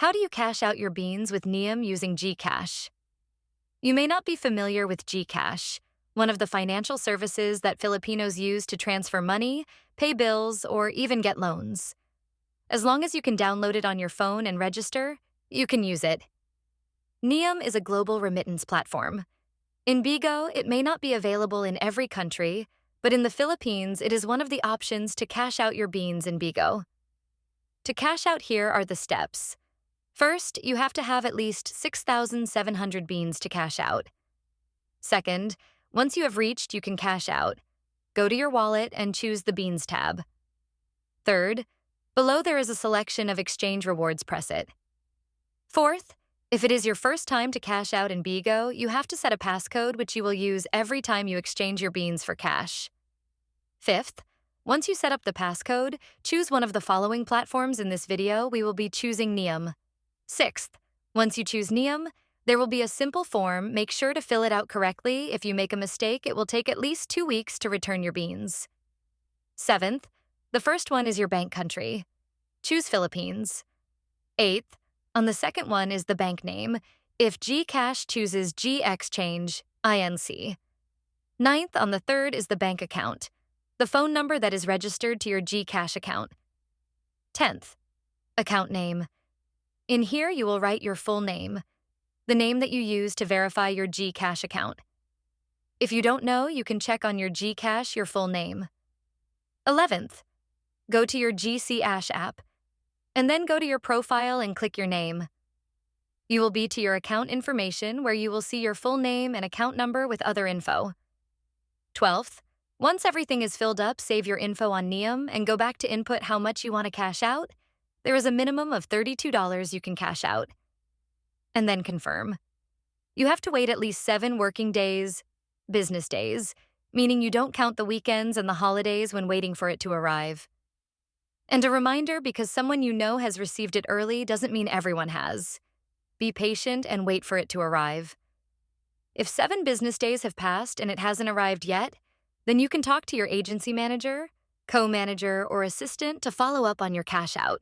How do you cash out your beans with Nium using GCash? You may not be familiar with GCash, one of the financial services that Filipinos use to transfer money, pay bills, or even get loans. As long as you can download it on your phone and register, you can use it. Nium is a global remittance platform. In Bigo, it may not be available in every country, but in the Philippines, it is one of the options to cash out your beans in Bigo. To cash out, here are the steps. First, you have to have at least 6,700 beans to cash out. Second, once you have reached, you can cash out. Go to your wallet and choose the Beans tab. Third, below there is a selection of exchange rewards, press it. Fourth, if it is your first time to cash out in Bigo, you have to set a passcode which you will use every time you exchange your beans for cash. Fifth, once you set up the passcode, choose one of the following platforms. In this video, we will be choosing Nium. Sixth, once you choose Nium, there will be a simple form. Make sure to fill it out correctly. If you make a mistake, it will take at least 2 weeks to return your beans. Seventh, the first one is your bank country. Choose Philippines. Eighth, on the second one is the bank name. If GCash, chooses GXchange, INC. Ninth, on the third is the bank account, the phone number that is registered to your GCash account. 10th, account name. In here, you will write your full name, the name that you use to verify your GCash account. If you don't know, you can check on your GCash your full name. 11th, go to your GCash app, and then go to your profile and click your name. You will be to your account information, where you will see your full name and account number with other info. 12th, once everything is filled up, save your info on Nium and go back to input how much you want to cash out. There is a minimum of $32 you can cash out. And then confirm. You have to wait at least 7 working days, business days, meaning you don't count the weekends and the holidays when waiting for it to arrive. And a reminder, because someone you know has received it early doesn't mean everyone has. Be patient and wait for it to arrive. If 7 business days have passed and it hasn't arrived yet, then you can talk to your agency manager, co-manager, or assistant to follow up on your cash out.